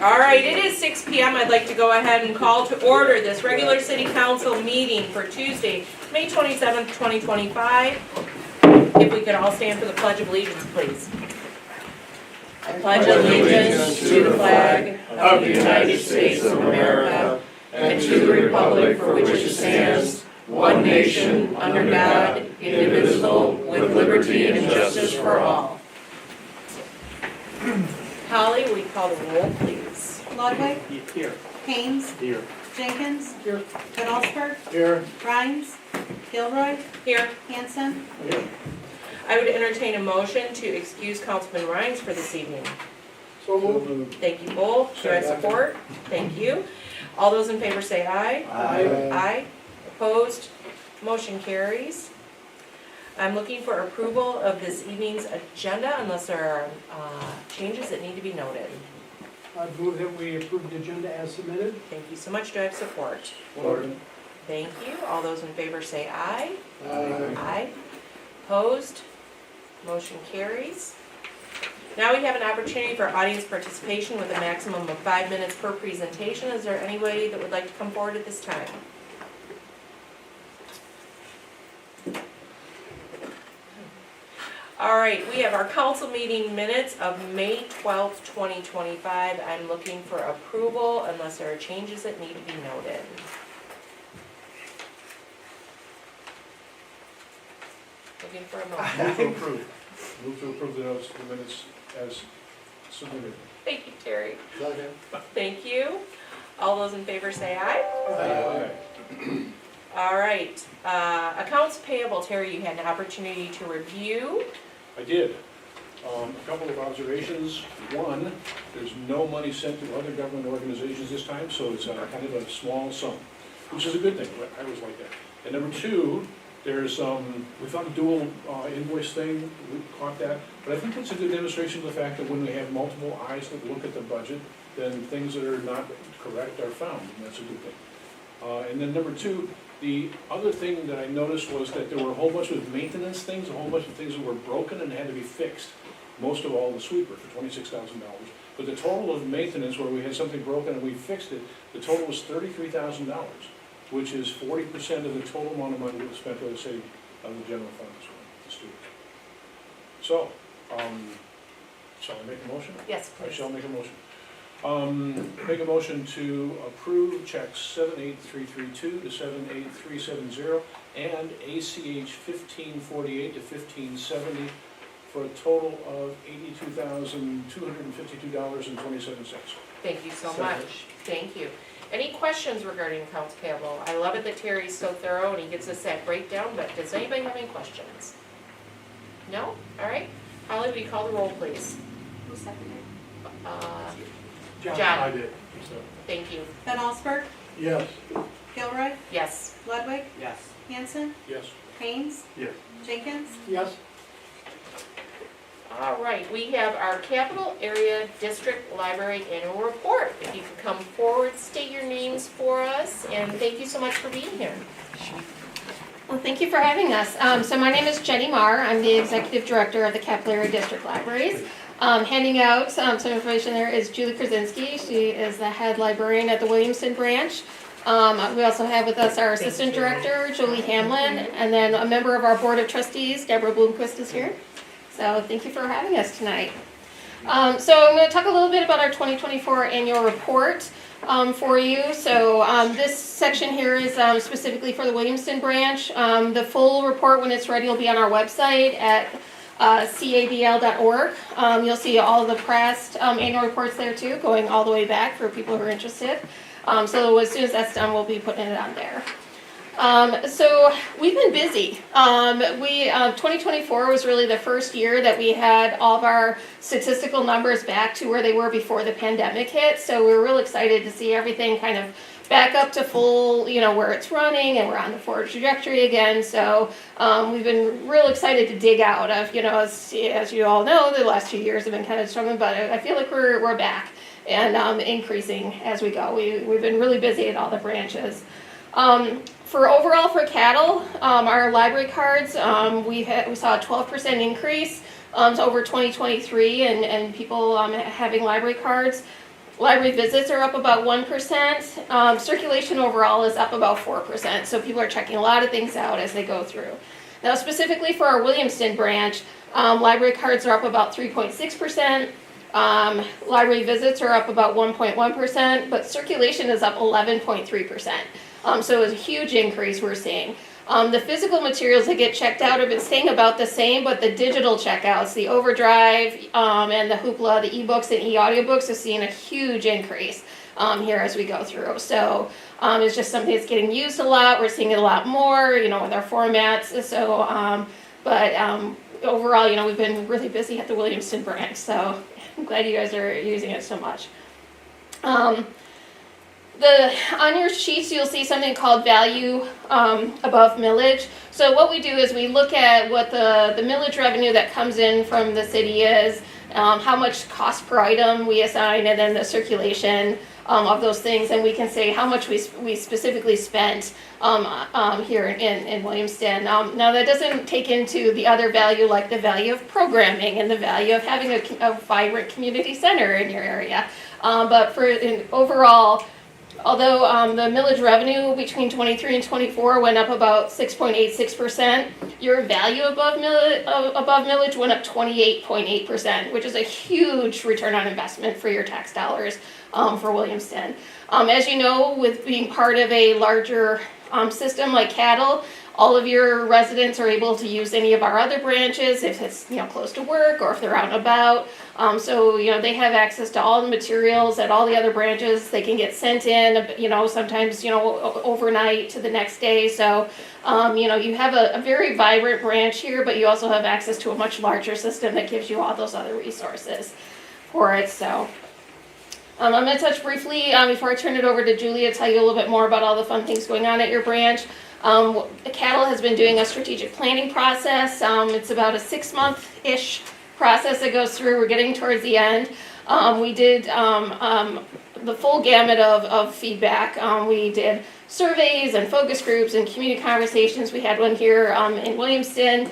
All right, it is 6 p.m. I'd like to go ahead and call to order this regular city council meeting for Tuesday, May 27th, 2025. If we could all stand for the Pledge of Allegiance, please. I pledge allegiance to the flag of the United States of America and to the republic for which it stands, one nation, under God, indivisible, with liberty and justice for all. Holly, will you call the roll, please? Ludwig. Here. Haynes. Here. Jenkins. Here. Goodallsberg. Here. Rhines. Gilroy. Here. Hanson. Here. I would entertain a motion to excuse Councilman Rhines for this evening. So moved. Thank you both. Do I have support? Thank you. All those in favor say aye. Aye. Aye. Opposed? Motion carries. I'm looking for approval of this evening's agenda unless there are changes that need to be noted. I move that we approve the agenda as submitted. Thank you so much. Do I have support? Support. Thank you. All those in favor say aye. Aye. Aye. Opposed? Motion carries. Now we have an opportunity for audience participation with a maximum of 5 minutes per presentation. Is there anybody that would like to come forward at this time? All right, we have our council meeting minutes of May 12th, 2025. I'm looking for approval unless there are changes that need to be noted. Looking for a motion. Move to approve. Move to approve the minutes as submitted. Thank you, Terry. Second. Thank you. All those in favor say aye. Aye. All right, accounts payable, Terry, you had an opportunity to review. I did. A couple of observations. One, there's no money sent to other government organizations this time, so it's kind of a small sum, which is a good thing. I always like that. And number two, there's we found a dual invoice thing. We caught that, but I think it's a good demonstration of the fact that when we have multiple eyes that look at the budget, then things that are not correct are found, and that's a good thing. And then number two, the other thing that I noticed was that there were a whole bunch of maintenance things, a whole bunch of things that were broken and had to be fixed. Most of all the sweeper for $26,000. But the total of maintenance, where we had something broken and we fixed it, the total was $33,000, which is 40% of the total amount of money that was spent by the city on the general fund as well, the students. So, shall I make a motion? Yes, I please. shall make a motion. Make a motion to approve checks 78332 to 78370 and ACH 1548 to 1570 for a total of $82,252.27. Thank you so Second. much. Thank you. Any questions regarding accounts payable? I love it that Terry's so thorough and he gives us that breakdown, but does anybody have any questions? No? All right. Holly, will you call the roll, please? Who seconded? John. I did. So. Thank you. Goodallsberg. Yes. Gilroy. Yes. Ludwig. Yes. Hanson. Yes. Haynes. Yes. Jenkins. Yes. All right, we have our Capital Area District Library Annual Report. If you could come forward, state your names for us, and thank you so much for being here. Well, thank you for having us. So my name is Jenny Marr. I'm the Executive Director of the Capital Area District Libraries. Handing out some information there is Julie Krasinski. She is the head librarian at the Williamston branch. We also have with us our Assistant Director, Jolie Hamlin, and then a member of our Board of Trustees, Deborah Bloomquist, is here. So thank you for having us tonight. So I'm going to talk a little bit about our 2024 annual report for you. So this section here is specifically for the Williamston branch. The full report, when it's ready, will be on our website at cadl.org. You'll see all of the past annual reports there too, going all the way back for people who are interested. So as soon as that's done, we'll be putting it on there. So we've been busy. 2024 was really the first year that we had all of our statistical numbers back to where they were before the pandemic hit. So we were real excited to see everything kind of back up to full, where it's running, and we're on the forward trajectory again. So we've been real excited to dig out of, as you all know, the last few years have been kind of struggling, but I feel like we're back and increasing as we go. We've been really busy at all the branches. For cattle, our library cards, we saw a 12% increase over 2023 and people having library cards. Library visits are up about 1%. Circulation overall is up about 4%. So people are checking a lot of things out as they go through. Now, specifically for our Williamston branch, library cards are up about 3.6%. Library visits are up about 1.1%, but circulation is up 11.3%. So it's a huge increase we're seeing. The physical materials that get checked out have been staying about the same, but the digital checkouts, the Overdrive and the Hoopla, the ebooks and e-audiobooks are seeing a huge increase here as we go through. So it's just something that's getting used a lot. We're seeing it a lot more, with our formats. So, but overall, we've been really busy at the Williamston branch. So I'm glad you guys are using it so much. On your sheets, you'll see something called value above millage. So what we do is we look at what the millage revenue that comes in from the city is, how much cost per item we assign, and then the circulation of those things, and we can say how much we specifically spent here in Williamston. Now that doesn't take into the other value, like the value of programming and the value of having a vibrant community center in your area. But overall, although the millage revenue between 23 and 24 went up about 6.86%, your value above millage went up 28.8%, which is a huge return on investment for your tax dollars for Williamston. As you know, with being part of a larger system like Cattle, all of your residents are able to use any of our other branches if it's close to work or if they're out and about. So they have access to all the materials at all the other branches. They can get sent in, sometimes overnight to the next day. So you have a very vibrant branch here, but you also have access to a much larger system that gives you all those other resources for it. So I'm going to touch briefly before I turn it over to Julie to tell you a little bit more about all the fun things going on at your branch. Cattle has been doing a strategic planning process. It's about a 6-month-ish process that goes through. We're getting towards the end. We did the full gamut of feedback. We did surveys and focus groups and community conversations. We had one here in Williamston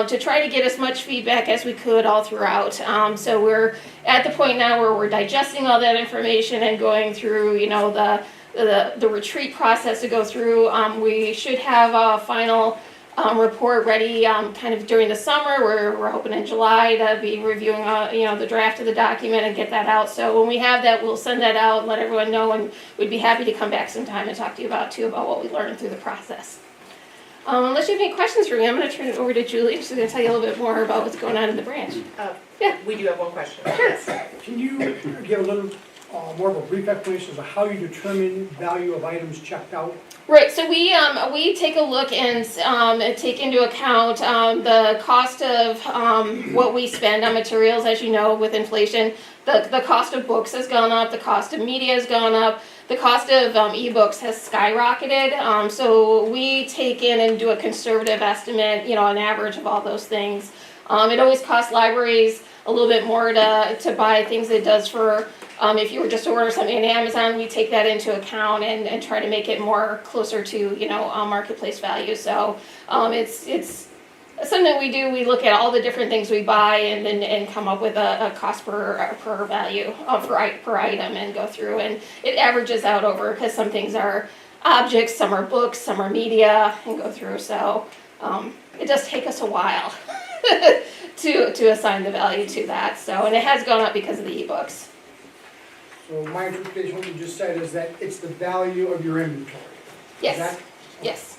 to try to get as much feedback as we could all throughout. So we're at the point now where we're digesting all that information and going through, the retreat process to go through. We should have a final report ready kind of during the summer. We're hoping in July to be reviewing the draft of the document and get that out. So when we have that, we'll send that out and let everyone know, and we'd be happy to come back sometime and talk to you about what we learned through the process. Unless you have any questions for me, I'm going to turn it over to Julie. She's going to tell you a little bit more about what's going on in the branch. Yeah. We do have one question. Can you give a little more of a brief explanation as to how you determine value of items checked out? Right, so we take a look and take into account the cost of what we spend on materials. As you know, with inflation, the cost of books has gone up, the cost of media has gone up, the cost of ebooks has skyrocketed. So we take in and do a conservative estimate, an average of all those things. It always costs libraries a little bit more to buy things than it does for if you were just to order something on Amazon. We take that into account and try to make it more closer to marketplace value. So it's something we do. We look at all the different things we buy and come up with a cost per value per item and go through, and it averages out over, because some things are objects, some are books, some are media, and go through. So it does take us a while to assign the value to that. So, and it has gone up because of the ebooks. So my interpretation of what you just said is that it's the value of your inventory. Yes. Yes.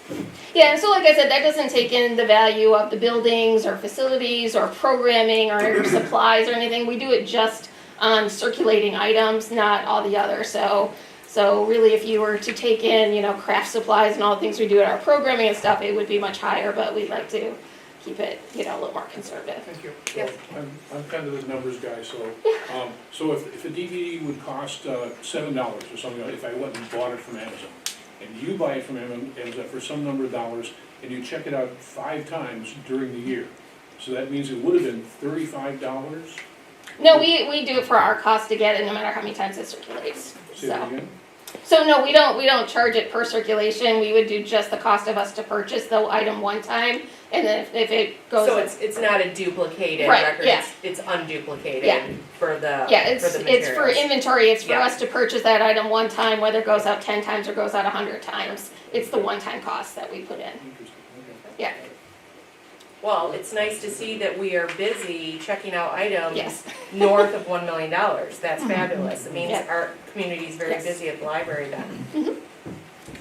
Yeah, and so like I said, that doesn't take in the value of the buildings or facilities or programming or supplies or anything. We do it just on circulating items, not all the other. So really, if you were to take in, craft supplies and all the things we do at our programming and stuff, it would be much higher, but we like to keep it, a little more conservative. Thank you. Yes. I'm kind of the numbers guy, so, so if a DVD would cost $7 or something, if I went and bought it from Amazon, and you buy it from Amazon for some number of dollars, and you check it out 5 times during the year, so that means it would have been $35? No, we do it for our cost to get it, no matter how many times it circulates. Say that again? So no, we don't charge it per circulation. We would do just the cost of us to purchase the item one time And then if it goes. So it's not a duplicated Right, record, yeah. it's unduplicated Yeah. for the, Yeah, for the it's for materials. inventory, it's for Yeah. us to purchase that item one time, whether it goes out 10 times or goes out 100 times. It's the one-time cost that we put in. Interesting, okay. Yeah. Well, it's nice to see that we are busy checking out items Yes. north of $1 million. That's fabulous. It means Yeah. our community is very Yes. busy at the library then.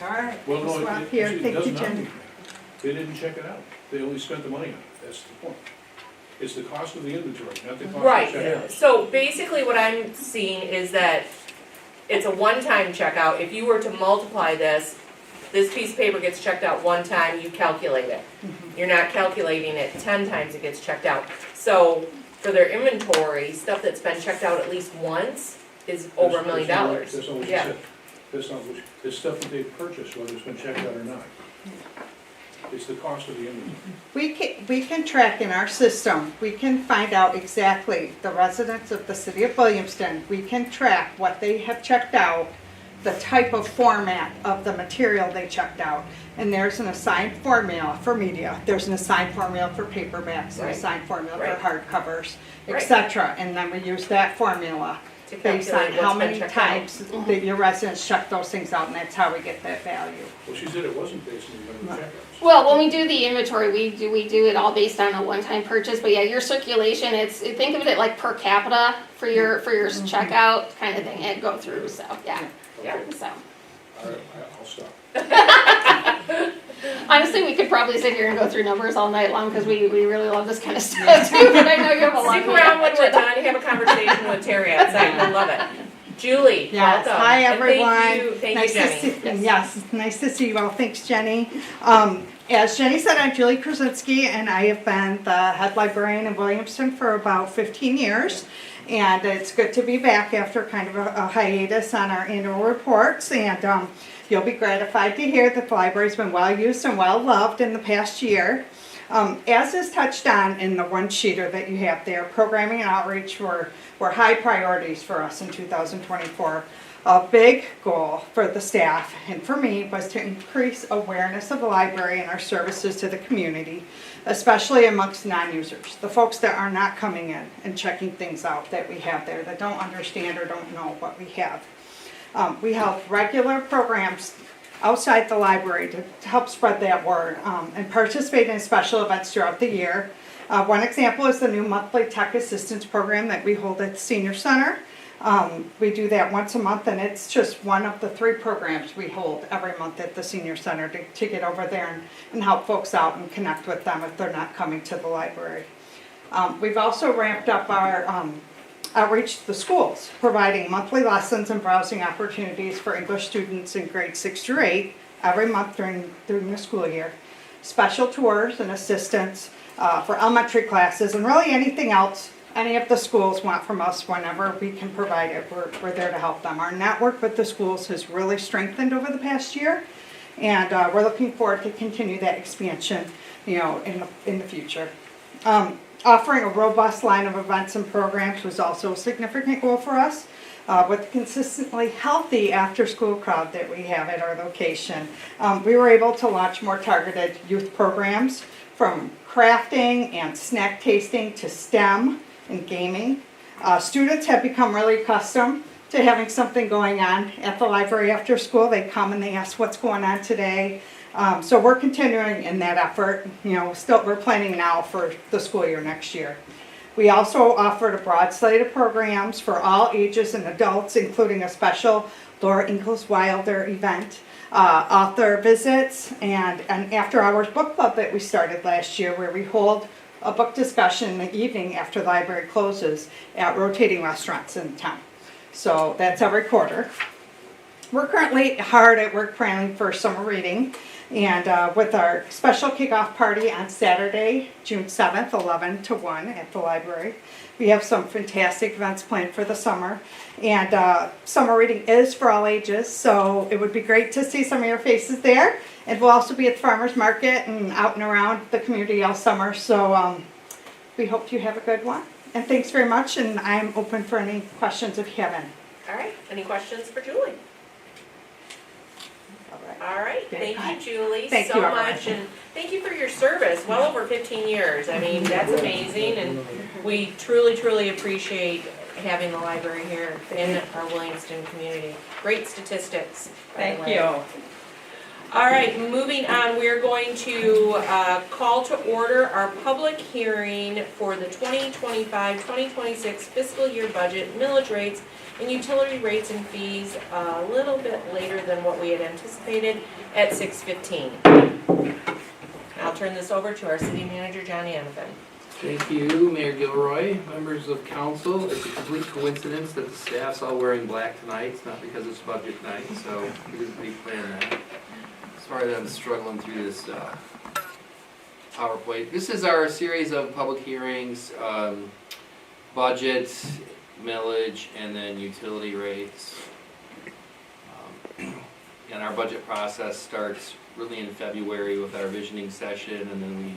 All right. Well, no, Swap it here. actually Thank does you, not. Jenny. They didn't check it out. They only spent the money on it. That's the point. It's the cost of the inventory, not the cost of Right, checkout. so basically what I'm seeing is that it's a one-time checkout. If you were to multiply this piece of paper gets checked out one time, you calculate it. You're not calculating it 10 times it gets checked out. So for their inventory, stuff that's been checked out at least once is over $1 million. That's not what you Yeah. said. That's not what, it's stuff that they've purchased, whether it's been checked out or not. It's the cost of the inventory. We can track in our system, we can find out exactly the residents of the city of Williamston. We can track what they have checked out, the type of format of the material they checked out. And there's an assigned formula for media, there's an assigned formula for paperbacks, an Right. assigned formula Right. for hardcovers, Right. etc. And then we use that formula To based on calculate how what's been many checked out. times that your residents check those things out, and that's how we get that value. Well, she said it wasn't based on the number of checkouts. Well, when we do the inventory, we do it all based on a one-time purchase, but yeah, your circulation, think of it like per capita for your checkout kind of thing, and go through, so, yeah, Yeah. so. All right, I'll stop. Honestly, we could probably sit here and go through numbers all night long, because we really love this kind of stuff too, but I know you have a lot. Stick around when we're done, have a conversation with Terry outside, we'll love it. Julie, Yes, welcome. hi, And everyone. Thank Nice you, to Jenny. see- Yes, nice to see you all. Thanks, Jenny. As Jenny said, I'm Julie Krasinski, and I have been the head librarian in Williamston for about 15 years. And it's good to be back after kind of a hiatus on our annual reports. And you'll be gratified to hear that the library's been well used and well loved in the past year. As is touched on in the one-sheeter that you have there, programming and outreach were high priorities for us in 2024. A big goal for the staff and for me was to increase awareness of the library and our services to the community, especially amongst non-users, the folks that are not coming in and checking things out that we have there, that don't understand or don't know what we have. We held regular programs outside the library to help spread that word and participate in special events throughout the year. One example is the new monthly tech assistance program that we hold at the Senior Center. We do that once a month, and it's just one of the 3 programs we hold every month at the Senior Center to get over there and help folks out and connect with them if they're not coming to the library. We've also ramped up our outreach to the schools, providing monthly lessons and browsing opportunities for English students in grades 6 through 8 every month during the school year. Special tours and assistance for elementary classes, and really anything else any of the schools want from us whenever we can provide it. We're there to help them. Our network with the schools has really strengthened over the past year, and we're looking forward to continue that expansion, in the future. Offering a robust line of events and programs was also a significant goal for us. With the consistently healthy after-school crowd that we have at our location, we were able to launch more targeted youth programs, from crafting and snack tasting to STEM and gaming. Students have become really accustomed to having something going on at the library after school. They come and they ask what's going on today. So we're continuing in that effort. We're planning now for the school year next year. We also offered a broad slate of programs for all ages and adults, including a special Laura Ingalls Wilder event, author visits, and an after-hours book club that we started last year, where we hold a book discussion in the evening after the library closes at rotating restaurants in town. So that's every quarter. We're currently hard at work planning for summer reading, and with our special kickoff party on Saturday, June 7th, 11 to 1 at the library. We have some fantastic events planned for the summer, and summer reading is for all ages, so it would be great to see some of your faces there. And we'll also be at the farmers market and out and around the community all summer, so we hope you have a good one. And thanks very much, and I'm open for any questions if you have any. All right, any questions for Julie? All right. All right, thank you, Julie, Thank so you, everyone. much, and thank you for your service, well over 15 years. I mean, that's amazing, and we truly, truly appreciate having the library here in our Williamston community. Great statistics, by the Thank way. you. All right, moving on, we're going to call to order our public hearing for the 2025-2026 fiscal year budget, millage rates, and utility rates and fees a little bit later than what we had anticipated at 6:15. I'll turn this over to our city manager, John Yanfin. Thank you, Mayor Gilroy, members of council. It's a complete coincidence that the staff's all wearing black tonight. It's not because it's budget night, so we didn't pre-plan that. Sorry that I'm struggling through this PowerPoint. This is our series of public hearings, budget, millage, and then utility rates. And our budget process starts really in February with our visioning session, and then we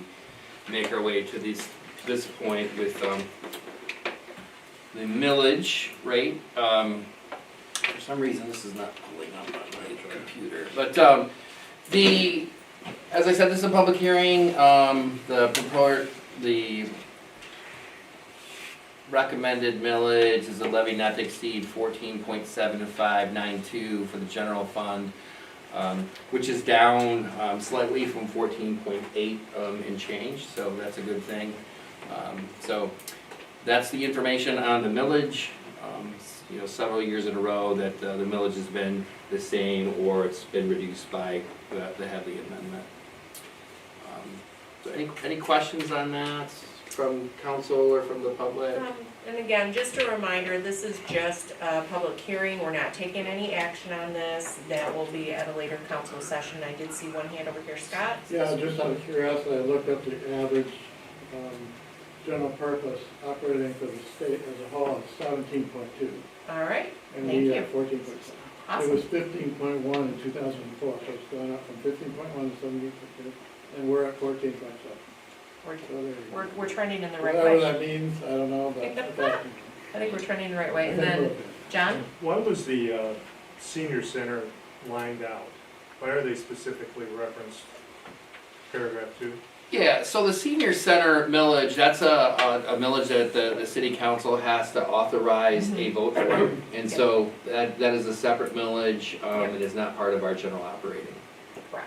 make our way to this point with the millage rate. For some reason, this is not pulling up on my computer, but as I said, this is a public hearing. The recommended millage is a levy not to exceed 14.7592 for the general fund, which is down slightly from 14.8 and change, so that's a good thing. So that's the information on the millage. Several years in a row that the millage has been the same or it's been reduced by the Headley amendment. So any questions on that from council or from the public? And again, just a reminder, this is just a public hearing, we're not taking any action on this. That will be at a later council session. I did see one hand over here, Scott. Yeah, just out of curiosity, I looked up the average general purpose operating for the state as a whole is 17.2. All right, And thank we you. have 14.7. It Awesome. was 15.1 in 2004, so it's gone up from 15.1 to 17.2, and we're at 14.7. We're, So there you go. we're trending in the right Whatever way. that means, I don't know, but okay. I think we're trending the right way. I And think we're then, okay. John? Why was the senior center lined out? Why are they specifically referenced paragraph 2? Yeah, so the senior center millage, that's a millage that the city council has to authorize a vote for. And so that is a separate millage, it is not part of our general operating. Correct.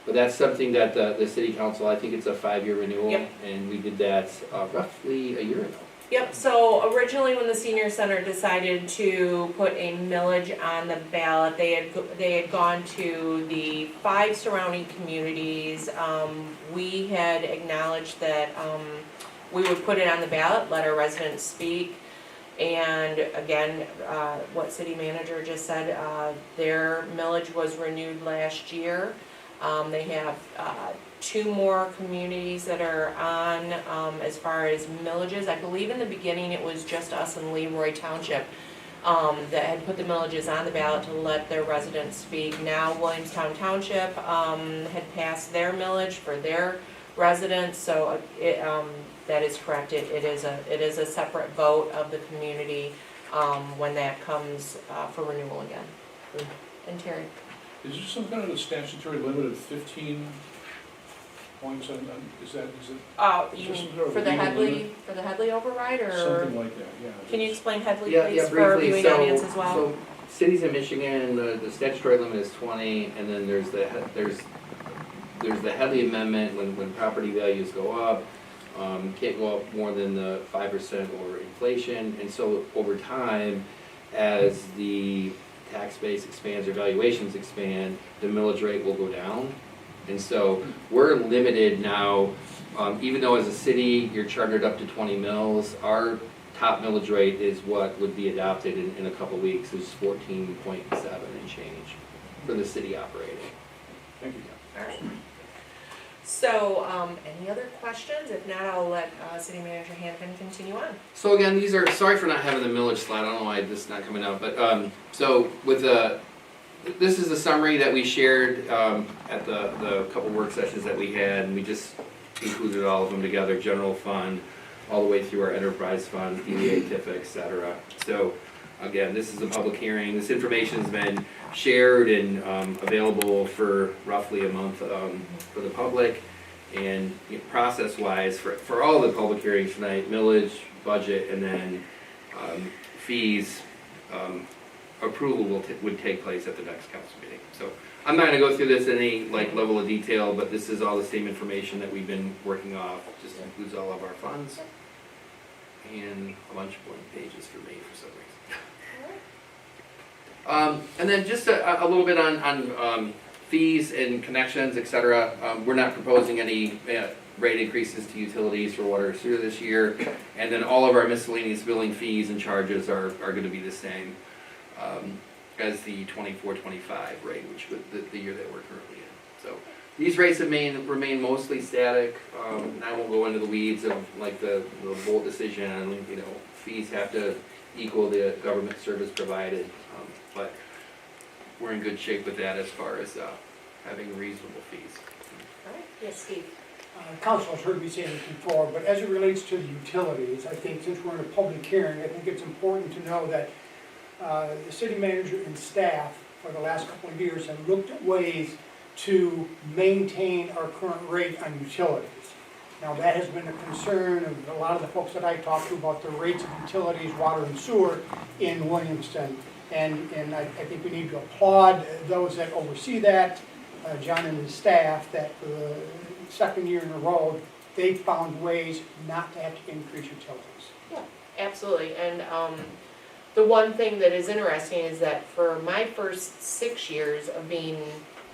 But that's something that the city council, I think it's a 5-year renewal, Yep. and we did that roughly a year ago. Yep, so originally when the senior center decided to put a millage on the ballot, they had gone to the 5 surrounding communities. We had acknowledged that we would put it on the ballot, let our residents speak. And again, what city manager just said, their millage was renewed last year. They have 2 more communities that are on as far as millages. I believe in the beginning it was just us and Leroy Township that had put the millages on the ballot to let their residents speak. Now Williamstown Township had passed their millage for their residents, so that is correct. It is a separate vote of the community when that comes for renewal again. And Terry? Is there some kind of a statutory limit of 15 points on, is that, You Just mean sort of for the legal Headley override, or? something like that, yeah. Can you explain Headley, Yeah, please, for our briefly, viewing audience as well? so cities in Michigan, the statutory limit is 20, and then there's the Headley amendment when property values go up. Can't go up more than the 5% over inflation, and so over time, as the tax base expands or valuations expand, the millage rate will go down. And so we're limited now, even though as a city, you're chartered up to 20 mills, our top millage rate is what would be adopted in a couple weeks, is 14.7 and change for the city operating. Thank you. All right. So, any other questions? If not, I'll let City Manager Hannigan continue on. So again, these are, sorry for not having the millage slide, I don't know why this is not coming out, but, so with this is a summary that we shared at the couple work sessions that we had, and we just included all of them together, general fund, all the way through our enterprise fund, DDA, TIFA, et cetera. So Again, this is a public hearing. This information's been shared and available for roughly a month for the public. And process-wise, for all the public hearings tonight, millage, budget, and then fees, approval would take place at the next council meeting. So I'm not gonna go through this in any level of detail, but this is all the same information that we've been working off. Just includes all of our funds and a bunch of blank pages for me for some reason. And then just a little bit on fees and connections, et cetera. We're not proposing any rate increases to utilities for water or sewer this year. And then all of our miscellaneous billing fees and charges are gonna be the same as the 24-25 rate, which would the year that we're currently in. So these rates remain mostly static. And I won't go into the weeds of like the bold decision. Fees have to equal the government service provided, but we're in good shape with that as far as having reasonable fees. All right. Yes, Steve. Council has heard me say this before, but as it relates to the utilities, I think since we're in a public hearing, I think it's important to know that the city manager and staff for the last couple of years have looked at ways to maintain our current rate on utilities. Now, that has been a concern of a lot of the folks that I talked to about the rates of utilities, water and sewer in Williamston. And I think we need to applaud those that oversee that, John and his staff, that for the second year in a row, they found ways not to have to increase utilities. Yeah, absolutely. And the one thing that is interesting is that for my first 6 years of being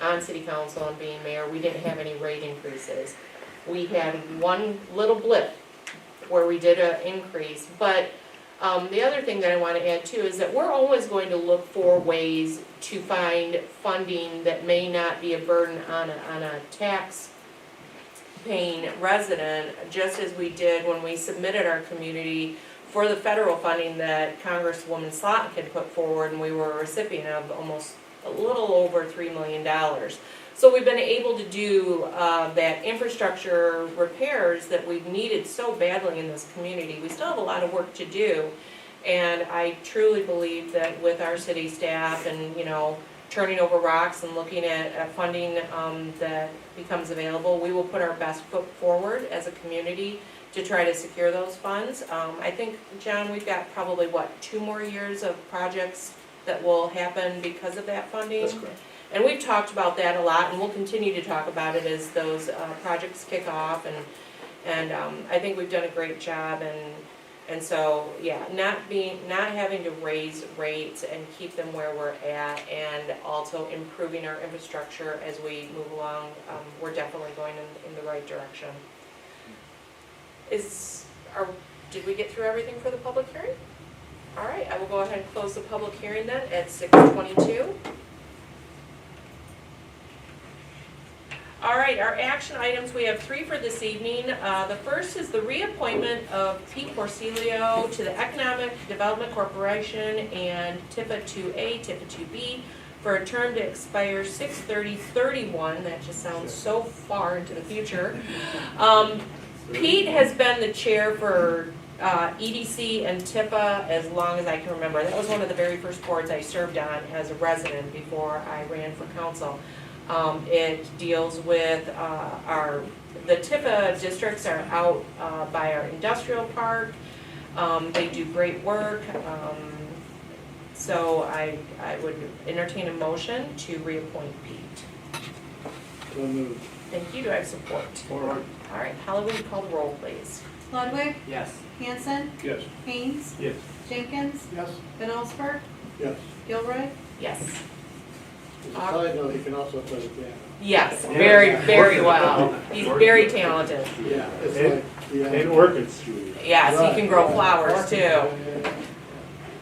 on city council and being mayor, we didn't have any rate increases. We had one little blip where we did an increase, but the other thing that I want to add too is that we're always going to look for ways to find funding that may not be a burden on a tax-paying resident, just as we did when we submitted our community for the federal funding that Congresswoman Slotkin put forward, and we were a recipient of almost a little over $3 million. So we've been able to do that infrastructure repairs that we've needed so badly in this community. We still have a lot of work to do, and I truly believe that with our city staff and turning over rocks and looking at funding that becomes available, we will put our best foot forward as a community to try to secure those funds. I think, John, we've got probably 2 more years of projects that will happen because of that funding. That's correct. And we've talked about that a lot, and we'll continue to talk about it as those projects kick off, and I think we've done a great job, and so yeah, not having to raise rates and keep them where we're at, and also improving our infrastructure as we move along. We're definitely going in the right direction. Did we get through everything for the public hearing? All right, I will go ahead and close the public hearing then at 6:22. All right, our action items, we have 3 for this evening. The first is the reappointment of Pete Porcelio to the Economic Development Corporation and TIFA 2A, TIFA 2B for a term to expire 6/30/31. That just sounds so far into the future. Pete has been the chair for EDC and TIFA as long as I can remember. That was one of the very first boards I served on as a resident before I ran for council. It deals with the TIFA districts are out by our industrial park. They do great work. So I would entertain a motion to reappoint Pete. So moved. Thank you. Do I have support? Support. All right, Holly, will you call the roll, please? Ludwig, Yes. Hanson, Yes. Haynes, Yes. Jenkins, Yes? Van Allsburg, Yes. Gilroy. Yes. As a side note, he can also play the piano. Yes, very, very well. He's very talented. Yeah, it's And- like the. And orchids. Yes, he can grow Right. flowers too. Yeah.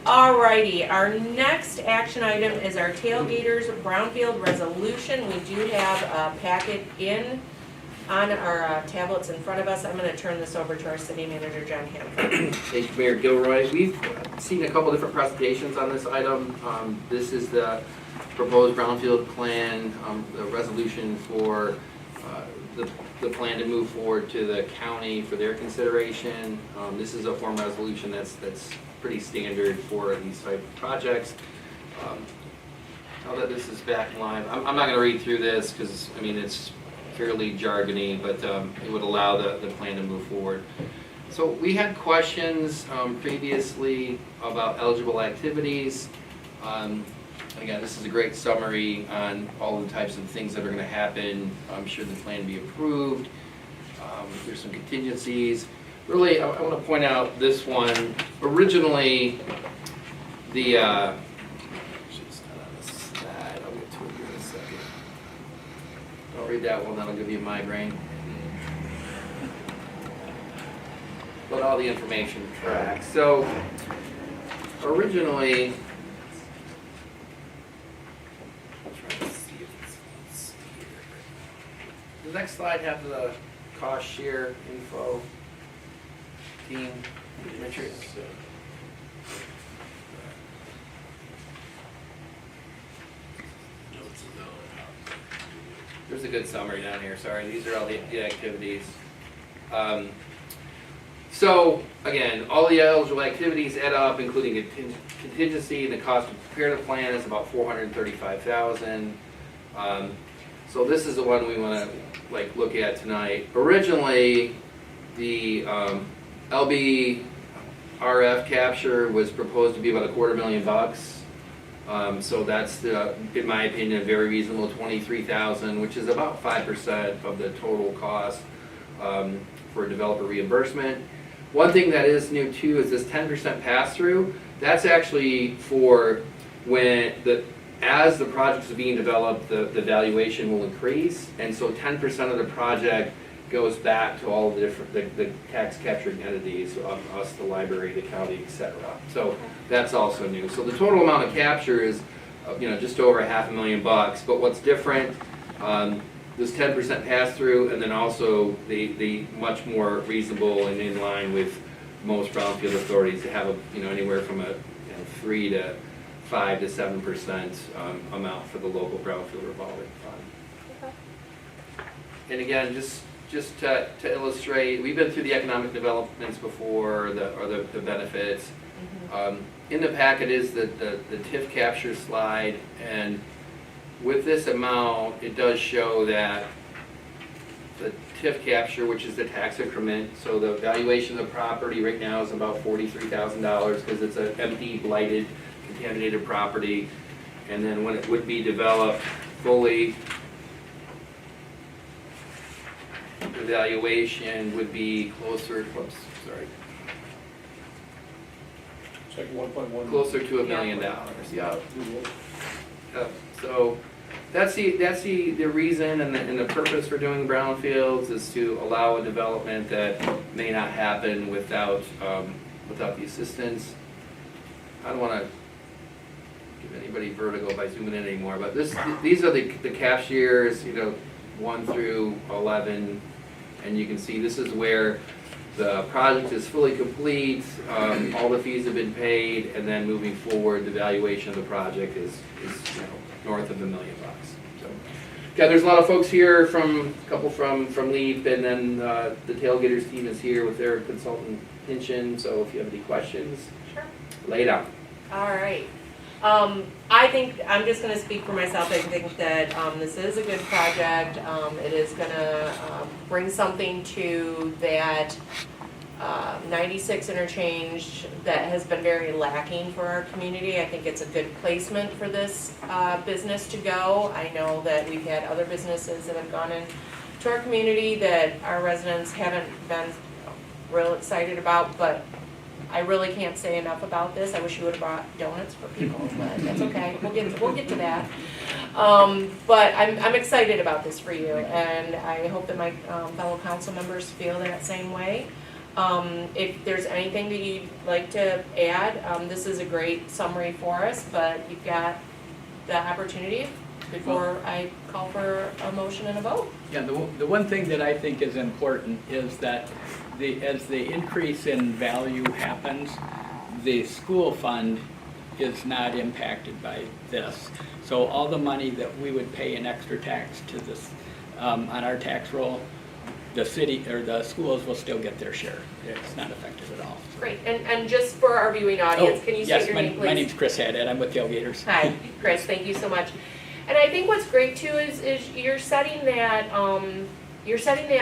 Alrighty, our next action item is our tailgaters brownfield resolution. We do have a packet on our tablets in front of us. I'm gonna turn this over to our city manager, John Hanford. Thank you, Mayor Gilroy. We've seen a couple different presentations on this item. This is the proposed brownfield plan, the resolution for the plan to move forward to the county for their consideration. This is a form resolution that's pretty standard for these type of projects. Now that this is back in line, I'm not gonna read through this, because, I mean, it's fairly jargony, but it would allow the plan to move forward. So we had questions previously about eligible activities. Again, this is a great summary on all the types of things that are gonna happen should the plan be approved. There's some contingencies. Really, I wanna point out this one. Originally, the, actually, it's not on the slide. I'll get to it here in a second. Don't read that one, that'll give you a migraine. But all the information tracks. So, originally, the next slide have the cost share info team. Richard. There's a good summary down here, sorry, these are all the activities. So, again, all the eligible activities add up, including a contingency, and the cost to prepare the plan is about $435,000. So this is the one we want to look at tonight. Originally, the LBRF capture was proposed to be about $250,000. So that's, in my opinion, a very reasonable $23,000, which is about 5% of the total cost for developer reimbursement. One thing that is new too is this 10% pass-through. That's actually for when as the project is being developed, the valuation will increase, and so 10% of the project goes back to all the different the tax capturing entities, us, the library, the county, etc. So that's also new. So the total amount of capture is, just over $500,000. But what's different? This 10% pass-through, and then also the much more reasonable and in line with most brownfield authorities to have anywhere from a 3 to 5 to 7% amount for the local brownfield revolving fund. Okay. And again, just to illustrate, we've been through the economic developments before, the benefits. In the packet is the TIF capture slide, and with this amount, it does show that the TIF capture, which is the tax increment, so the valuation of the property right now is about $43,000 because it's an empty, blighted, contaminated property. And then when it would be developed fully, the valuation would be closer, It's like 1.1. closer to $1 million. Yeah. So that's the reason and the purpose for doing brownfields is to allow a development that may not happen without the assistance. I don't want to give anybody vertigo by zooming in anymore, but these are the cap years, 1 through 11, and you can see this is where the project is fully complete, all the fees have been paid, and then moving forward, the valuation of the project is north of $1 million. So, yeah, there's a lot of folks here, a couple from LEAP, and then the Tailgaters team is here with their consultant pension. So if you have any questions, Sure. lay it out. All right. I think, I'm just gonna speak for myself, I think that this is a good project. It is gonna bring something to that 96 interchange that has been very lacking for our community. I think it's a good placement for this business to go. I know that we've had other businesses that have gone into our community that our residents haven't been real excited about, but I really can't say enough about this. I wish you would have brought donuts for people, but that's okay. We'll get to that. But I'm excited about this for you, and I hope that my fellow council members feel that same way. If there's anything that you'd like to add, this is a great summary for us, but you've got the opportunity before I call for a motion and a vote. Yeah, the one thing that I think is important is that as the increase in value happens, the school fund is not impacted by this. So all the money that we would pay in extra tax to this, on our tax roll, the city, or the schools will still get their share. It's not affected at all. Great, and just for our viewing audience, can you state your name, please? Yes, my name's Chris Haddad, I'm with Tailgaters. Hi, Chris, thank you so much. And I think what's great too is you're setting that,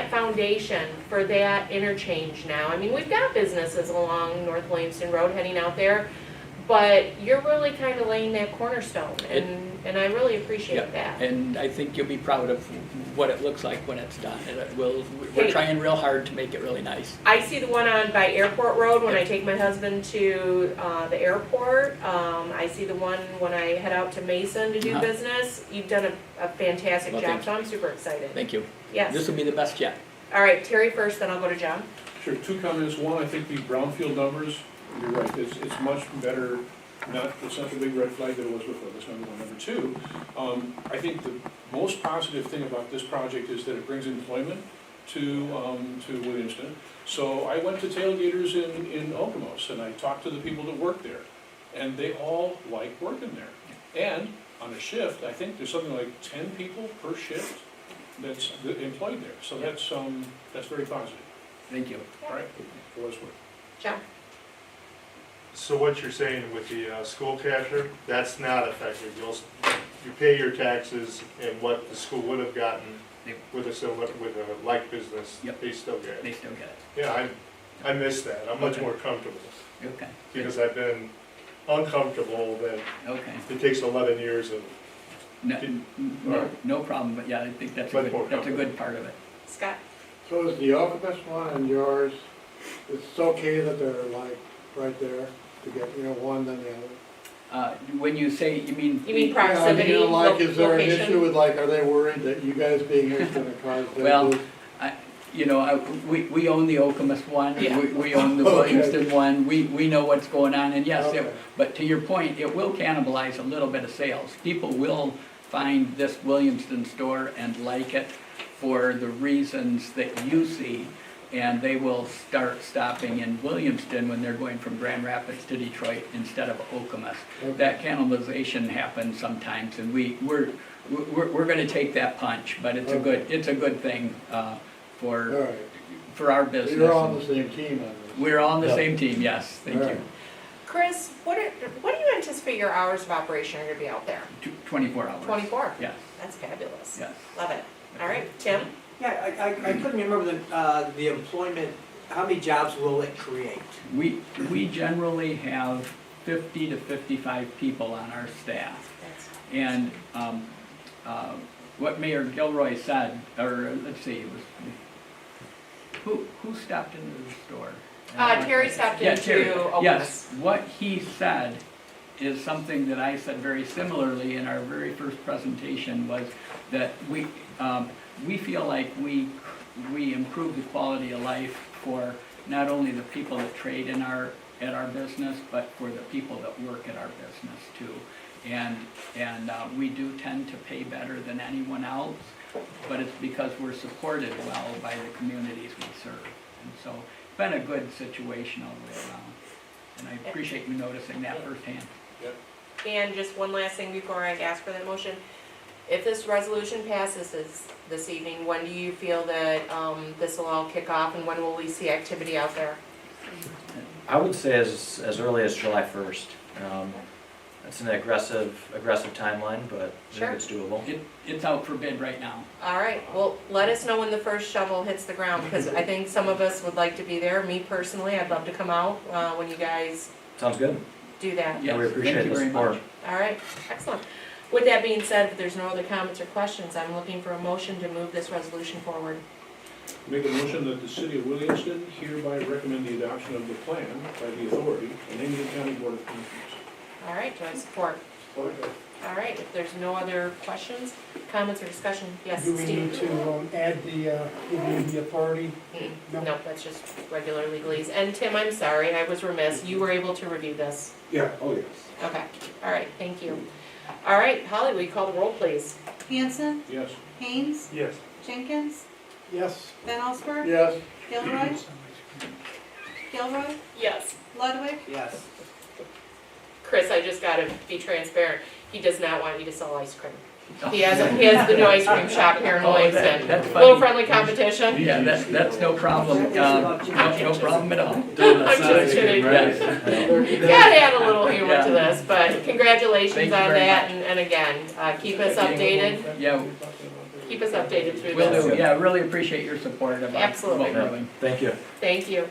foundation for that interchange now. I mean, we've got businesses along North Williamston Road heading out there, but you're really kind of laying that cornerstone, and I really appreciate that. And I think you'll be proud of what it looks like when it's done. We're Hey. trying real hard to make it really nice. I see the one on by Airport Road when I take my husband to the airport. I see the one when I head out to Mason to do Uh-huh. business. You've done a fantastic Well, job, thank so I'm super excited. Thank you. Yes. This will be the best yet. All right, Terry first, then I'll go to John. Sure, two comments. One, I think the brownfield numbers, you're right, it's much better. It's not the big red flag that it was before, that's number one. Number two, I think the most positive thing about this project is that it brings employment to Williamston. So I went to Tailgaters in Okemos, and I talked to the people that work there, and they all like working there. And on a shift, I think there's something like 10 people per shift that's employed there, so that's very positive. Thank you. All right, for what it's worth. John. So what you're saying with the school cashier, that's not affected. You pay your taxes and what the school would have gotten Yep. with a like business, Yep. they still get They it. still get it. Yeah, I miss that. I'm much Okay. more comfortable Okay. because I've been uncomfortable that Okay. it takes 11 years of, No problem, but yeah, I think that's Much more a good part of it. Scott. So is the Okemos one and yours, it's okay that they're like right there to get, one then the other? When you say, you mean? You mean Yeah, proximity, like, is there an issue location? with like, are they worried that you guys being here is gonna cause them Well, to? we own the Okemos one, Yeah. we own the Okay. Williamston one, we know what's going on, and yes, Okay. but to your point, it will cannibalize a little bit of sales. People will find this Williamston store and like it for the reasons that you see, and they will start stopping in Williamston when they're going from Grand Rapids to Detroit instead of Okemos. Okay. That cannibalization happens sometimes, and we're gonna take that punch, but it's a good thing, All for right, our so business. you're on the same team on this? We're all on the Yeah. same team, yes, thank All you. right. Chris, what do you anticipate your hours of operation are gonna be out there? 24 hours. 24? Yes, That's fabulous. yes. Love it. All right, Tim? Yeah, I couldn't remember the employment, how many jobs will it create? We generally have 50 to 55 people on our staff. And what Mayor Gilroy said, or let's see, it was, who stopped into the store? Terry stopped Yeah, into Terry. Okemos. Yes, what he said is something that I said very similarly in our very first presentation, was that we feel like we improve the quality of life for not only the people that trade at our business, but for the people that work at our business too. And we do tend to pay better than anyone else, but it's because we're supported well by the communities we serve. And so it's been a good situation all the way around. And I appreciate you noticing that firsthand. And just one last thing before I ask for that motion. If this resolution passes this evening, when do you feel that this will all kick off, and when will we see activity out there? I would say as early as July 1st. It's an aggressive timeline, but I Sure. think it's doable. It's out for bid right now. All right, well, let us know when the first shovel hits the ground, because I think some of us would like to be there. Me personally, I'd love to come out when you guys Sounds good. do that. Yes, We appreciate thank you the very support. much. All right, excellent. With that being said, if there's no other comments or questions, I'm looking for a motion to move this resolution forward. Make a motion that the city of Williamston hereby recommend the adoption of the plan by the authority and Indian County Board of Commissioners. All right, do I have support? All right, if there's no other questions, comments, or discussion, yes, Do we need Steve? to add the authority? No. No, that's just regular legalese. And Tim, I'm sorry, I was remiss, you were able to review this. Yeah, oh yes. Okay, all right, thank you. All right, Holly, will you call the roll, please? Hanson, Yes. Haynes, yes. Jenkins, Yes. Van Allsburg, Yes, Gilroy, Yes. Ludwig, Yes. Chris, I just gotta be transparent, he does not want you to sell ice cream. He has the new ice cream shop here in Williamston. That's Little funny. friendly competition. Yeah, that's no problem, no problem at all. I'm just kidding. Gotta add a little humor to this, but congratulations Thank on you very that, and again, keep us updated, Yeah, keep us updated through will this. do, yeah, really appreciate your support about what Absolutely. we're doing. Thank you. Thank you.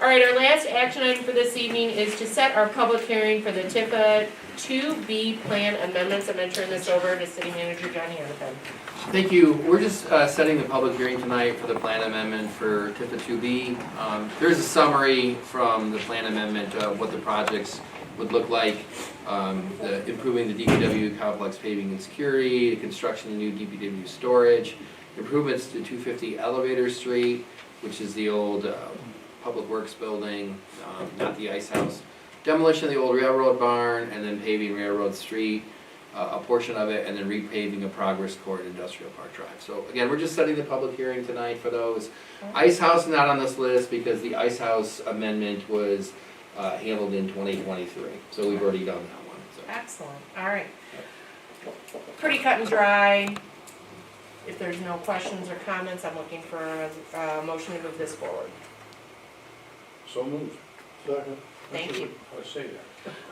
All right, our last action item for this evening is to set our public hearing for the TIFA 2B plan amendments. I'm gonna turn this over to City Manager John Hannafin. Thank you. We're just setting the public hearing tonight for the plan amendment for TIFA 2B. There's a summary from the plan amendment of what the projects would look like. Improving the DPW complex paving and security, the construction of new DPW storage, improvements to 250 Elevator Street, which is the old Public Works building, not the ice house. Demolition of the old railroad barn, and then paving Railroad Street, a portion of it, and then repaving of Progress Court and Industrial Park Drive. So again, we're just setting the public hearing tonight for those. Ice house is not on this list because the ice house amendment was handled in 2023, so we've already done that one. So. Excellent, all right. Pretty cut and dry. If there's no questions or comments, I'm looking for a motion to move this forward. So moved. Second. Thank you. How to say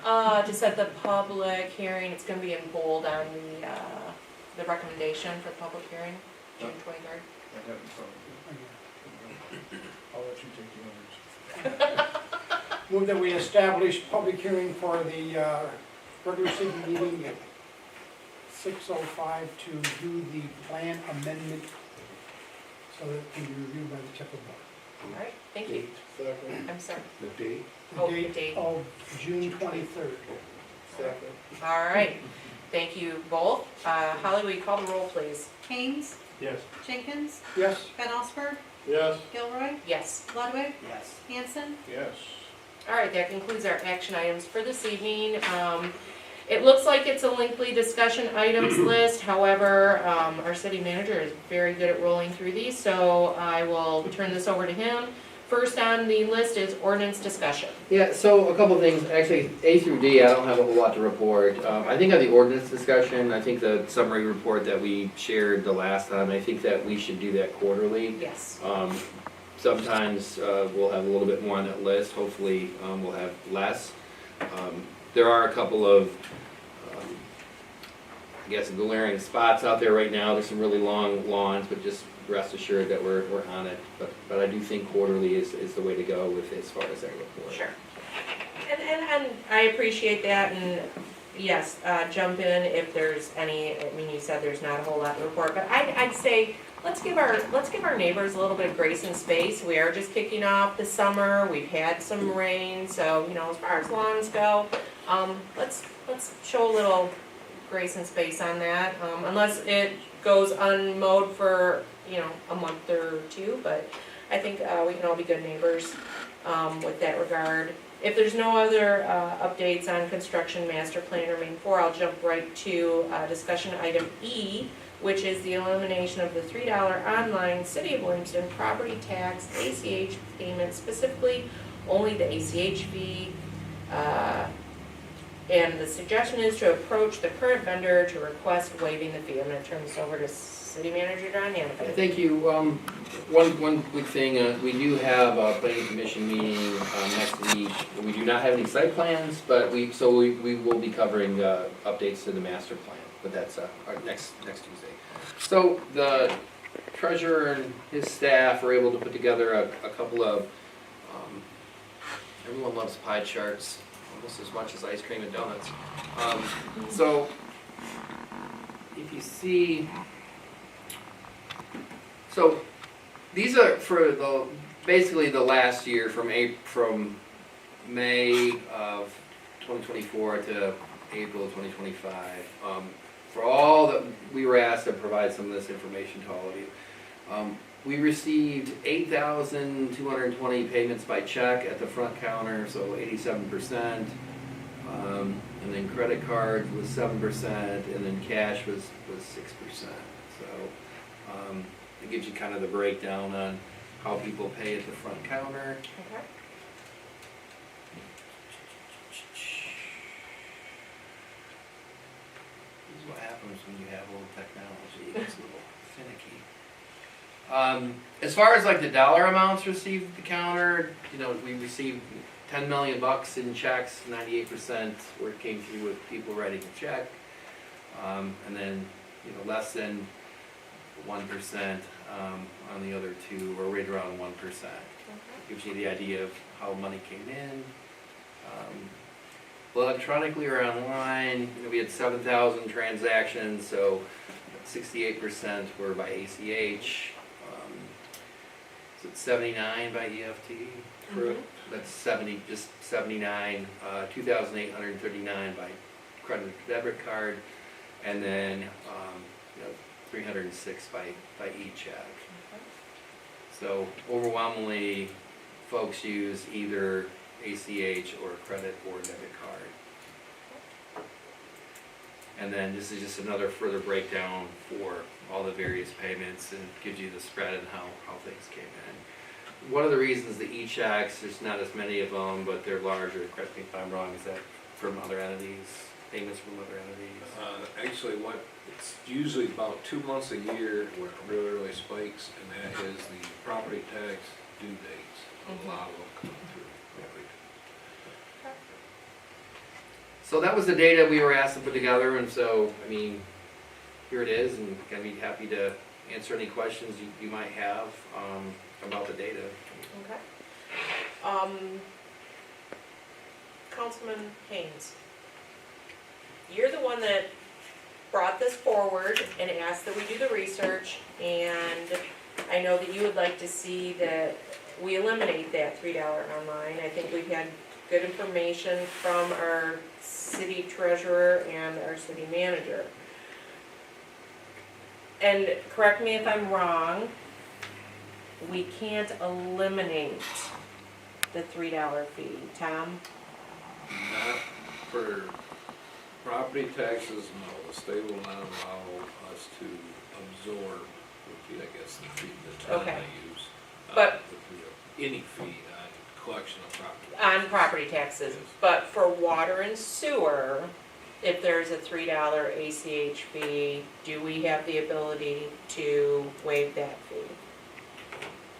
that? To set the public hearing, it's gonna be in bold on the recommendation for the public hearing, June 23rd. I have it in front of me. I'll let you take the honors. Move that we establish public hearing for the regular city meeting at 6:05 to do the plan amendment so that it can be reviewed by the TIFA board. All right, thank you. Second. I'm sorry. The date? Oh, The the date date. of June 23rd. Second. All right, thank you both. Holly, will you call the roll, please? Haynes, Yes. Jenkins, Yes? Van Osberg, Yes. Gilroy, Yes. Ludwig, Yes. Hanson. Yes. All right, that concludes our action items for this evening. It looks like it's a lengthy discussion items list, however, our city manager is very good at rolling through these, so I will turn this over to him. First on the list is ordinance discussion. Yeah, so a couple of things, actually, A through D, I don't have a whole lot to report. I think on the ordinance discussion, I think the summary report that we shared the last time, I think that we should do that quarterly. Yes. Sometimes we'll have a little bit more on that list, hopefully we'll have less. There are a couple of, I guess, glaring spots out there right now. There's some really long lawns, but just rest assured that we're on it. But I do think quarterly is the way to go with as far as that report. Sure. And I appreciate that, and yes, jump in if there's any, I mean, you said there's not a whole lot to report, but I'd say, let's give our neighbors a little bit of grace and space. We are just kicking off the summer, we've had some rain, so, you know, as far as lawns go, let's show a little grace and space on that, unless it goes unmowed for, you know, a month or two, but I think we can all be good neighbors with that regard. If there's no other updates on construction master plan or main 4, I'll jump right to discussion item E, which is the elimination of the $3 online City of Williamston property tax ACH payment, specifically only the ACH fee. And the suggestion is to approach the current vendor to request waiving the fee. I'm going to turn this over to City Manager John Hannafin. Thank you. One quick thing, we do have a planning commission meeting next week. We do not have any site plans, but we will be covering updates to the master plan, but that's our next Tuesday. So the treasurer and his staff were able to put together a couple of, everyone loves pie charts, almost as much as ice cream and donuts. So if you see, so these are for basically the last year from May of 2024 to April of 2025. For all that we were asked to provide some of this information to all of you. We received 8,220 payments by check at the front counter, so 87%. And then credit cards was 7%, and then cash was 6%. So it gives you kind of the breakdown on how people pay at the front counter. Okay. what happens when you have old technology, it gets a little finicky. As far as like the dollar amounts received at the counter, you know, we received 10 million bucks in checks, 98% where it came through with people writing a check. And then, you know, less than 1% on the other two, or right around 1%. Gives you the idea of how money came in. Electronically or online, you know, we had 7,000 transactions, so 68% were by ACH. So it's 79 by EFT. Correct. That's 79, 2,839 by credit or debit card, and then, you know, 306 by e-check. So overwhelmingly, folks use either ACH or credit or debit card. And then this is just another further breakdown for all the various payments, and gives you the spread and how things came in. One of the reasons the e-checks, there's not as many of them, but they're larger, correct me if I'm wrong, is that from other entities, payments from other entities? Actually, it's usually about 2 months a year where it really spikes, and that is the property tax due dates. A lot of them come through. So that was the data we were asked to put together, and so, I mean, here it is, and I'd be happy to answer any questions you might have about the data. Okay. Councilman Haynes, you're the one that brought this forward and asked that we do the research, and I know that you would like to see that we eliminate that $3 online. I think we've had good information from our city treasurer and our city manager. And correct me if I'm wrong, we can't eliminate the $3 fee. Tom? Not for property taxes, no, the state will not allow us to absorb, would be, I guess, the fee, the term Okay. they use. But- Any fee on collection of property. On property taxes, but for water and sewer, if there's a $3 ACH fee, do we have the ability to waive that fee?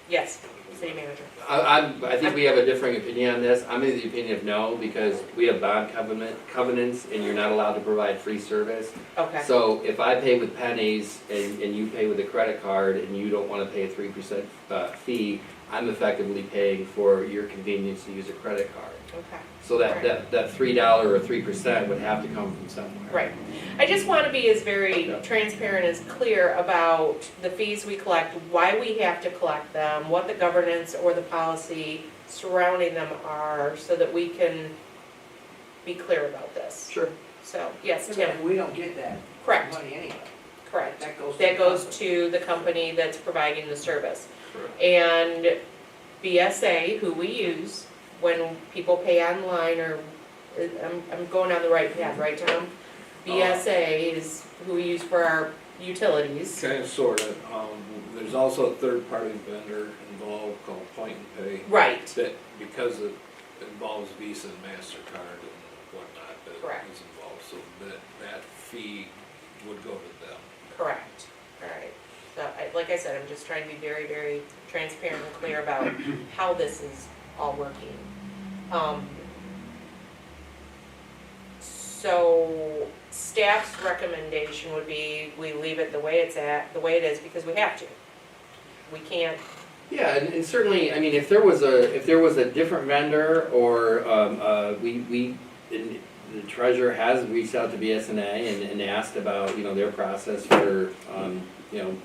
Yes, city manager. I think we have a differing opinion on this. I'm in the opinion of no, because we have bond covenants, and you're not allowed to provide free service. Okay, So if I pay with pennies and you pay with a credit card and you don't want to pay a 3% fee, I'm effectively paying for your convenience to use a credit card. okay, So that $3 or 3% would have to come from somewhere. right. I just want to be as very Yeah. transparent as clear about the fees we collect, why we have to collect them, what the governance or the policy surrounding them are, so that we can be clear about this. Sure. So, yes, Tim, We don't get that correct, money anyway. correct. That goes to That the goes company. to the company that's providing the service. Correct. And BSA, who we use when people pay online, or, I'm going down the right path, right, Tom? BSA is who we use for our utilities. Kind of, sort of. There's also a third-party vendor involved called Point and Pay. Right, That, because it involves Visa and MasterCard and whatnot, that Correct. is involved, so that fee would go to them. correct, all right. So, like I said, I'm just trying to be very, very transparent and clear about how this is all working. So, staff's recommendation would be, we leave it the way it's at, the way it is, because we have to. We can't, Yeah, and certainly, I mean, if there was a different vendor, or the treasurer has reached out to BSNA and asked about, you know, their process for, you know,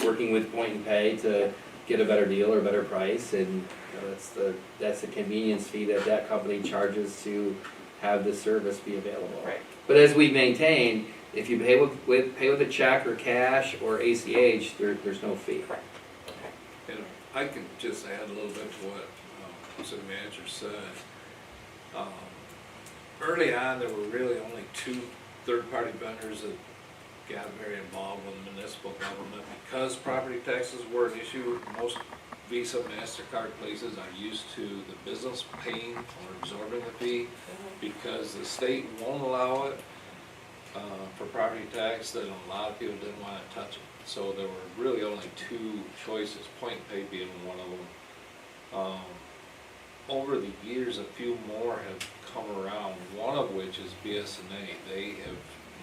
working with Point and Pay to get a better deal or a better price, and you know, that's the convenience fee that company charges to have this service be available. right, But as we maintain, if you pay with a check or cash or ACH, there's no fee. correct. And I can just add a little bit to what the city manager said. Early on, there were really only 2 third-party vendors that got very involved with the municipal government. Because property taxes were an issue, most Visa, MasterCard places are used to the business paying or absorbing the fee, because the state won't allow it for property tax, then a lot of people didn't wanna touch it. So there were really only two choices, point pay being one of them. Over the years, a few more have come around, one of which is BSNA. They have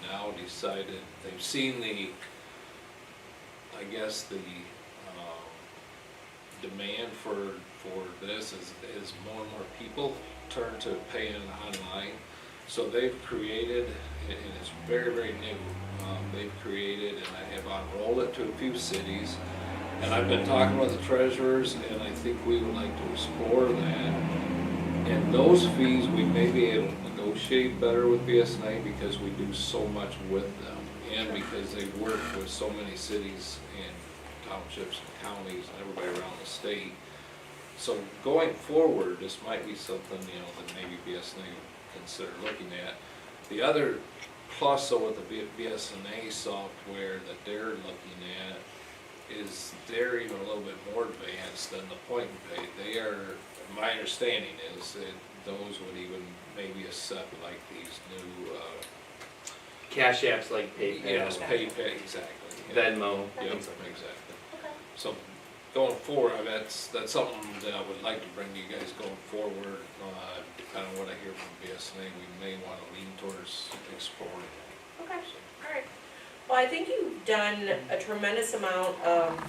now decided, they've seen the, I guess, the demand for this as more and more people turn to paying online. So they've created, and it's very, very new, they've created, and I have unrolled it to a few cities, and I've been talking with the treasurers, and I think we would like to explore that. And those fees, we may be able to negotiate better with BSNA because we do so much with them, and because they work with so many cities and townships and counties and everybody around the state. So going forward, this might be something, that maybe BSNA would consider looking at. The other plus though with the BSNA software that they're looking at is they're even a little bit more advanced than the point and pay. They are, my understanding is that those would even maybe accept like these new, Cash apps like PayPal. yes, PayPal, exactly. Yeah. Venmo. Yep, exactly. So going forward, that's something that I would like to bring to you guys going forward. Kind of what I hear from BSNA, we may want to lean towards exploring. Okay, all right. Well, I think you've done a tremendous amount of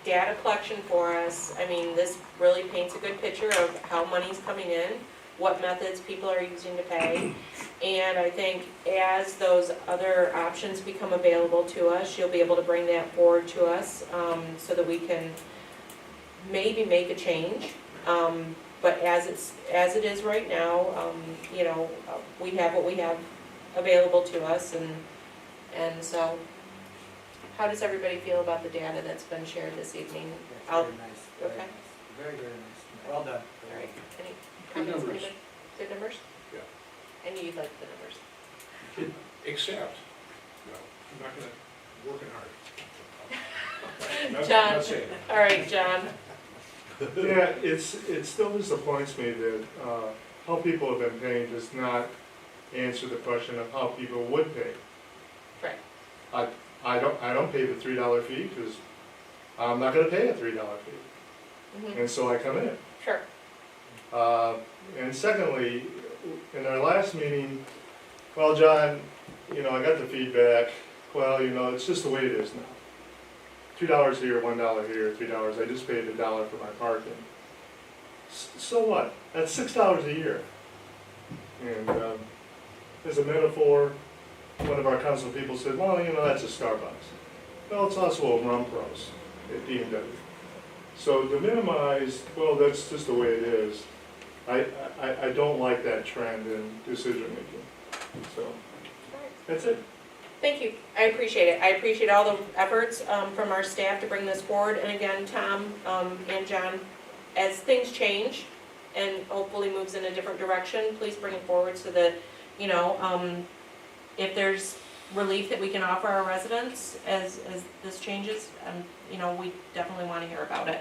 data collection for us. I mean, this really paints a good picture of how money's coming in, what methods people are using to pay. And I think as those other options become available to us, you'll be able to bring that forward to us, so that we can maybe make a change. But as it is right now, we have what we have available to us, and so, how does everybody feel about the data that's been shared this evening? Very nice. Very Okay. nice. Very, very nice. Well done. All right, any Good comments, numbers. anybody? Good numbers? Yeah. I knew you'd like the numbers. Except, I'm not gonna, working hard. Not John, saying. all right, John. Yeah, it still disappoints me that, how people have been paying does not answer the question of how people would pay. Right. I don't pay the $3 fee, because I'm not gonna pay a $3 fee, Mhm. and so I come in. Sure. And secondly, in our last meeting, well, John, I got the feedback, well, it's just the way it is now. $2 here, $1 here, $3, I just paid $1 for my parking. So what? That's $6 a year. And as a metaphor, one of our council people said, well, that's a Starbucks. Well, it's also a Rum Pros at D&W. So to minimize, well, that's just the way it is, I don't like that trend in decision making. So, that's it. Thank you, I appreciate it. I appreciate all the efforts from our staff to bring this forward. And again, Tom and John, as things change and hopefully moves in a different direction, please bring it forward so that, if there's relief that we can offer our residents as this changes, we definitely want to hear about it.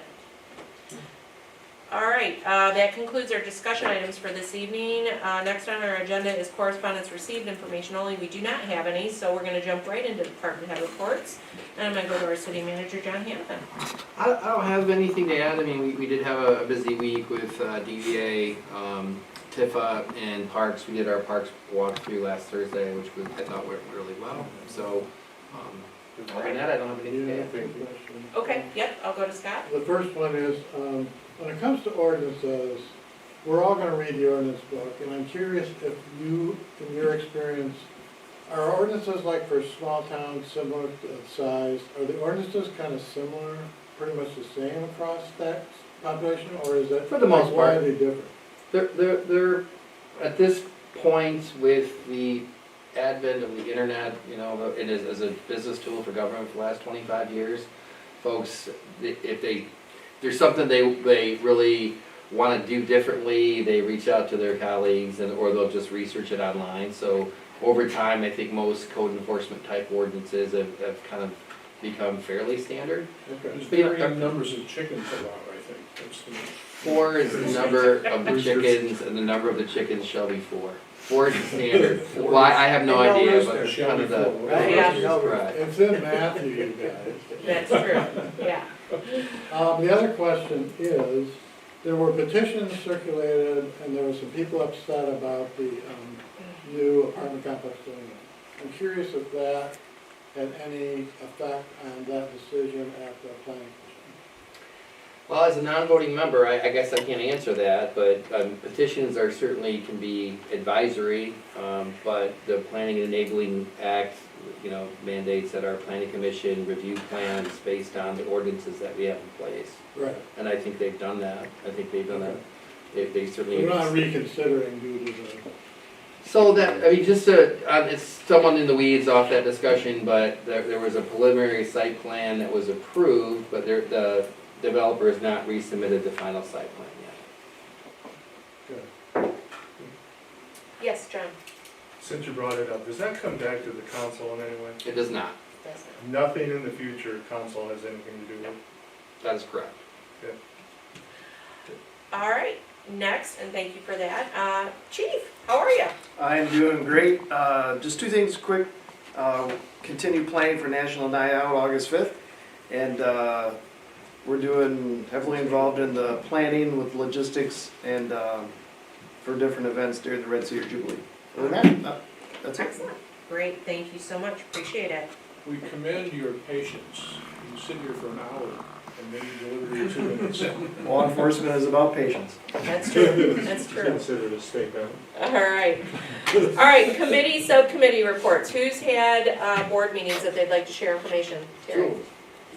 All right, that concludes our discussion items for this evening. Next on our agenda is correspondence received, information only. We do not have any, so we're gonna jump right into department head reports. And I'm gonna go to our city manager, John Hannahan. I don't have anything to add. I mean, we did have a busy week with DDA, Tifa, and Parks. We did our Parks walkthrough last Thursday, which I thought went really well. So, other than that, I don't have anything to add. Question. Okay, yep, I'll go to Scott. The first one is, when it comes to ordinances, we're all gonna read the ordinance book, and I'm curious if you, in your experience, are ordinances like for small towns similar to size, are the ordinances kind of similar, pretty much the same across that population, or is it? For the most part. widely different? They're at this point with the advent of the internet, it is as a business tool for government for the last 25 years. Folks, if there's something they really want to do differently, they reach out to their colleagues or they'll just research it online. So over time, I think most code enforcement type ordinances have kind of become fairly standard. There's varying numbers of chickens allowed, I think. That's the 4 is the number of the chickens, and the number of the chickens shall be 4. 4 is the standard. Well, I have no idea, but it's Shall kind be of the. full. Yeah. Right. It's in Matthew, you guys. That's true, yeah. The other question is, there were petitions circulated, and there were some people upset about the new apartment complex going in. I'm curious if that had any effect on that decision at the planning commission. Well, as a non-voting member, I guess I can't answer that, but petitions are certainly can be advisory, but the Planning and Enabling Act, you know, mandates that our planning commission review plans based on the ordinances that we have in place. Right. And I think they've done that. I think they've done that. They certainly. We're not reconsidering due to the. So that, I mean, just to, it's someone in the weeds off that discussion, but there was a preliminary site plan that was approved, but the developer has not resubmitted the final site plan yet. Good. Yes, John? Since you brought it up, does that come back to the council in any way? It does not. That's not- Nothing in the future council has anything to do with? That is correct. All right, next, and thank you for that. Chief, how are you? I'm doing great. Just 2 things quick. Continue planning for National Night Out August 5th. And we're doing heavily involved in the planning with logistics and for different events during the Red Cedar Jubilee. Other than that, that's it. Excellent. Great, thank you so much, appreciate it. We commend your patience. You sit here for an hour and then you deliver your 2 minutes. Law enforcement is about patience. That's true, that's true. Considered a statement. All right, committee, subcommittee reports. Who's had board meetings that they'd like to share information? Terry?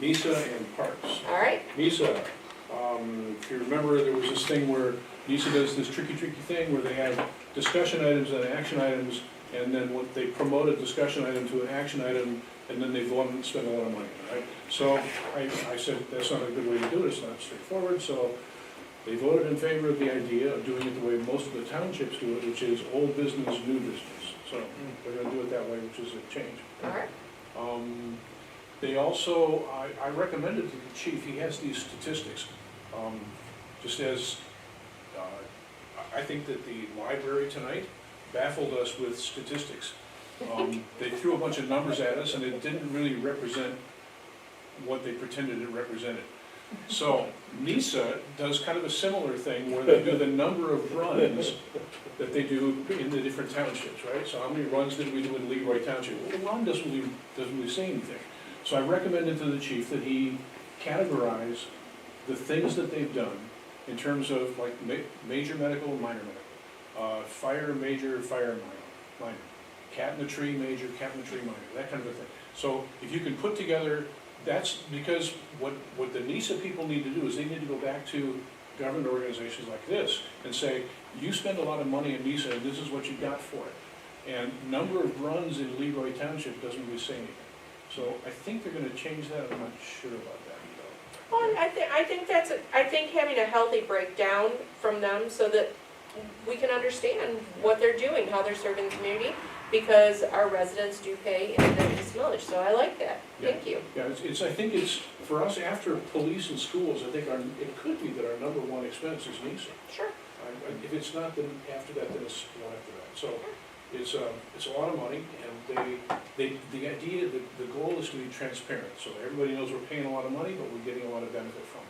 NISA and Parks. All right, NISA, if you remember, there was this thing where NISA does this tricky thing where they have discussion items and action items, and then what they promote a discussion item to an action item, and then they go on and spend a lot of money, right? So I said, that's not a good way to do it, it's not straightforward, so they voted in favor of the idea of doing it the way most of the townships do it, which is old business, new business. So they're gonna do it that way, which is a change. all right. They also, I recommended to the chief, he has these statistics, just as, I think that the library tonight baffled us with statistics. They threw a bunch of numbers at us and it didn't really represent what they pretended it represented. So NISA does kind of a similar thing where they do the number of runs that they do in the different townships, right? So how many runs did we do in Leroy Township? Well, the run doesn't really say anything. So I recommended to the chief that he categorize the things that they've done in terms of like major medical, minor medical, fire, major, fire, minor, cat in the tree, major, cat in the tree, minor, that kind of a thing. So if you can put together, that's because what the NISA people need to do is they need to go back to government organizations like this and say, you spend a lot of money in NISA and this is what you got for it. And number of runs in Leroy Township doesn't really say anything. So I think they're gonna change that, I'm not sure about that though. Well, I think having a healthy breakdown from them so that we can understand what they're doing, how they're serving the community, because our residents do pay independent millage, so I like that, thank you. Yeah, I think it's, for us, after police and schools, I think it could be that our number 1 expense is NISA. Sure. If it's not, then after that, then it's one after that. So it's a lot of money, and the idea, the goal is to be transparent, so everybody knows we're paying a lot of money, but we're getting a lot of benefit from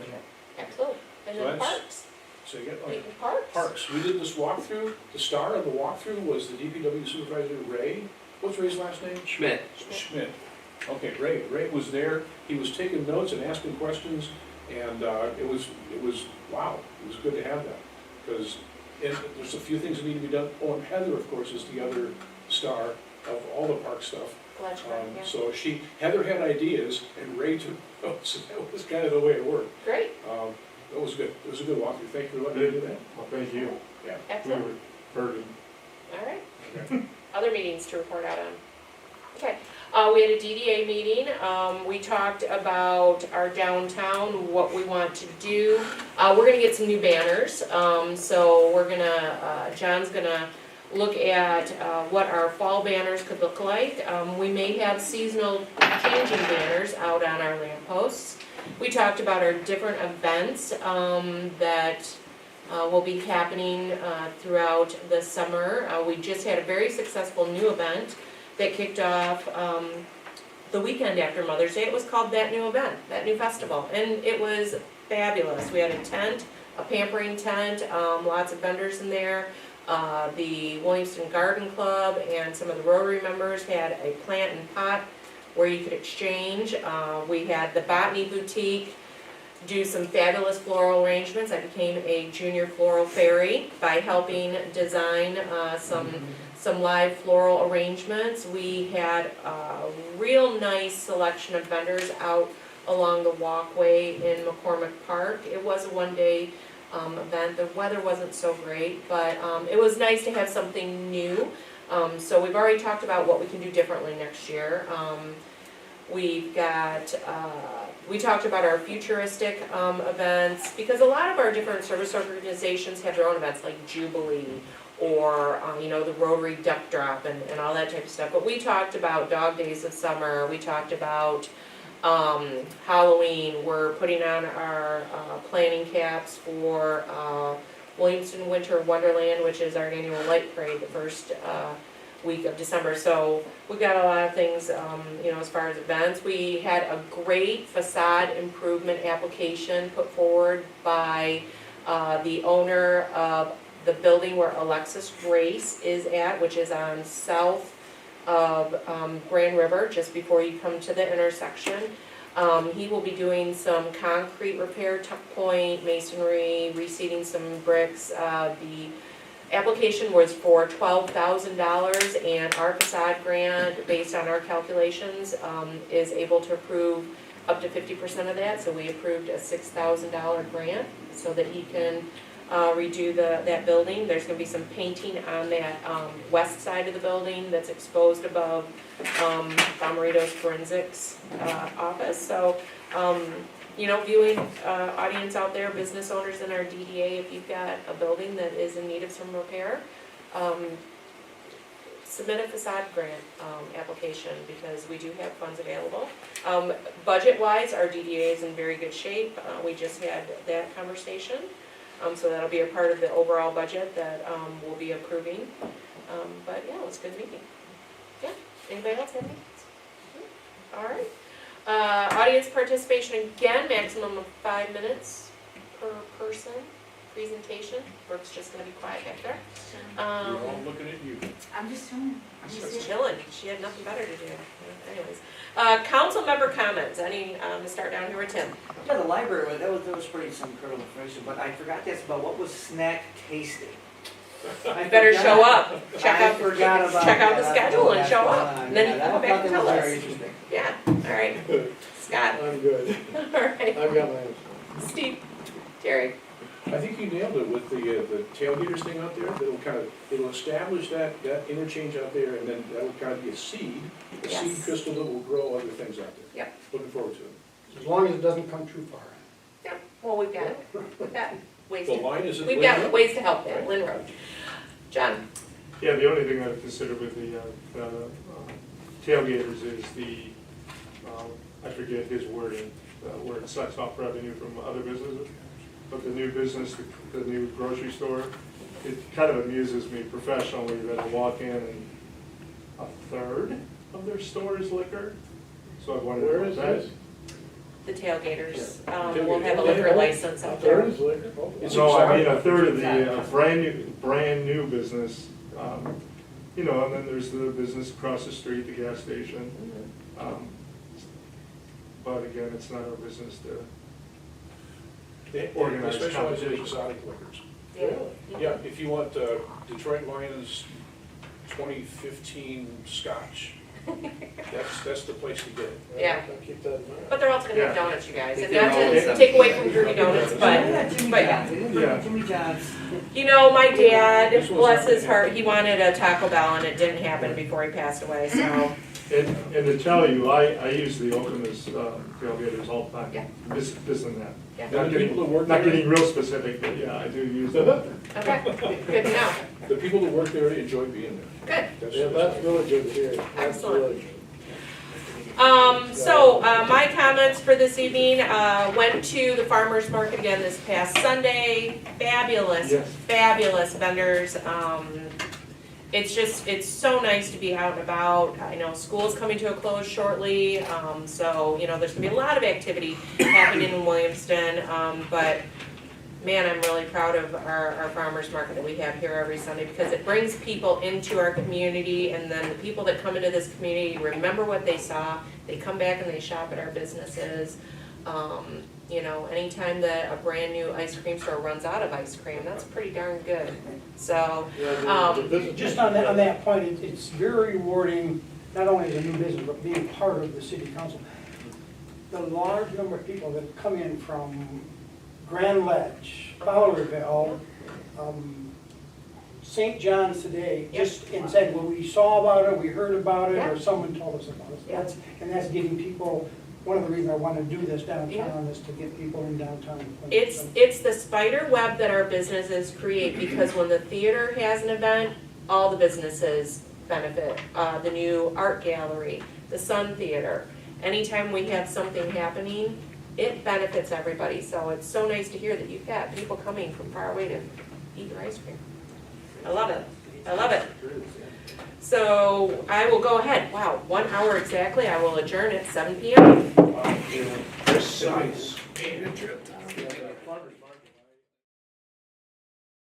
it. Right? Excellent, and So then that's- parks, So you get, Eaton Parks. Parks, we did this walkthrough, the star of the walkthrough was the DPW supervisor, Ray. What's Ray's last name? Schmidt. Schmidt. Okay, Ray was there, he was taking notes and asking questions, and it was, wow, it was good to have that. Because there's a few things that need to be done. Oh, and Heather, of course, is the other star of all the park stuff. Yeah. So Heather had ideas, and Ray took notes, and that was kind of the way it worked. Great, That was good, it was a good walkthrough, thank you for letting me do that. Well, thank you. Yeah. We excellent, were heard. all right. Other meetings to report out on. Okay, we had a DDA meeting, we talked about our downtown, what we want to do. We're gonna get some new banners, so we're gonna, John's gonna look at what our fall banners could look like. We may have seasonal changing banners out on our lampposts. We talked about our different events that will be happening throughout the summer. We just had a very successful new event that kicked off the weekend after Mother's Day. It was called That New Event, That New Festival, and it was fabulous. We had a tent, a pampering tent, lots of vendors in there. The Williamston Garden Club and some of the Rotary members had a plant and pot where you could exchange. We had the Botany Boutique do some fabulous floral arrangements. I became a junior floral fairy by helping design some live floral arrangements. We had a real nice selection of vendors out along the walkway in McCormick Park. It was a one-day event. The weather wasn't so great, but it was nice to have something new. So we've already talked about what we can do differently next year. We've got, we talked about our futuristic events, because a lot of our different service organizations have their own events, like Jubilee, or, the Rotary Duck Drop and all that type of stuff. But we talked about Dog Days of Summer, we talked about Halloween. We're putting on our planning caps for Williamston Winter Wonderland, which is our annual light parade the first week of December. So we've got a lot of things, as far as events. We had a great facade improvement application put forward by the owner of the building where Alexis Grace is at, which is on south of Grand River, just before you come to the intersection. He will be doing some concrete repair, tuck point, masonry, reseeding some bricks. The application was for $12,000, and our facade grant, based on our calculations, is able to approve up to 50% of that. So we approved a $6,000 grant so that he can redo that building. There's going to be some painting on that west side of the building that's exposed above Bomarito's forensics office. So, viewing audience out there, business owners in our DDA, if you've got a building that is in need of some repair, submit a facade grant application, because we do have funds available. Budget-wise, our DDA is in very good shape. We just had that conversation. So that'll be a part of the overall budget that we'll be approving. But yeah, it was a good meeting. Yeah, anybody else have any? All right. Audience participation, again, maximum of 5 minutes per person. Presentation. Brooke's just gonna be quiet back there. We're all looking at you. I'm just chilling. She's chilling. She had nothing better to do. Anyways, council member comments. Any, to start down here with Tim. Yeah, the library, that was pretty some incredible information, but I forgot to ask about what was snack tasting. You better show up. Check out the schedule and show up. And then you can come back and tell us. Interesting. Yeah, all right. Scott. I'm good. All right. I've got my answer. Steve. Terry. I think you nailed it with the tailgaters thing out there. It'll establish that interchange out there, and then that'll kind of be a seed Yes. crystal that will grow other things out there. Yep. Looking forward to it. As long as it doesn't come too far. Yeah, well, we've got ways The to, line is at we've Lynn got Road? ways to help there, Lynn Road. John. Yeah, the only thing I've considered with the tailgaters is I forget his wording, where it sucks off revenue from other businesses. But the new business, the new grocery store, it kind of amuses me professionally that I walk in and a third of their store is liquor. So I wondered Where about is that. this? The tailgaters, Tailgaters. will have a liquor license out there. There is liquor. Oh, It's No, I mean, a exotic. third of the brand new business, and then there's the business across the street, the gas station. But again, it's not our business to, They Organized specialize in competition. exotic liquors. Yeah. Yeah, if you want Detroit Lions 2015 Scotch, that's the place to get it. Yeah. I'll keep that in mind. But they're also gonna have Yeah. donuts, you guys, I and think not they're to all take away from Groovy Donuts, but, Jimmy but John's, we didn't put Yeah. Jimmy John's. my dad, bless his heart, he wanted a Taco Bell and it didn't happen before he passed away, so. and to tell you, I use the Optimus tailgaters all the time. Yeah. This and that. Yeah. And the people that work Not there, getting real specific, but yeah, I do use them. Okay, good to know. the people that work there enjoy being there. Good. Yeah, that's really good to hear. That's Excellent. really good. My comments for this evening, went to the farmer's market again this past Sunday. Fabulous, Yes. fabulous vendors. It's so nice to be out and about. I know school's coming to a close shortly, so, there's gonna be a lot of activity happening in Williamston. But man, I'm really proud of our farmer's market that we have here every Sunday, because it brings people into our community, and then the people that come into this community remember what they saw, they come back and they shop at our businesses. Anytime that a brand new ice cream store runs out of ice cream, that's pretty darn good. So, Just on that point, it's very rewarding, not only as a new business, but being part of the city council. The large number of people that come in from Grand Ledge, Fowlerville, St. John's today, just and said, well, we saw about it, we heard about it, or someone told us about it. That's getting people, one of the reasons I want to do this downtown is to get people in downtown. it's the spider web that our businesses create, because when the theater has an event, all the businesses benefit. The new art gallery, the Sun Theater, anytime we have something happening, it benefits everybody. So it's so nice to hear that you've got people coming from far away to eat your ice cream. I love it. I love it. So I will go ahead. Wow, 1 hour exactly. I will adjourn at 7 p.m. Precise.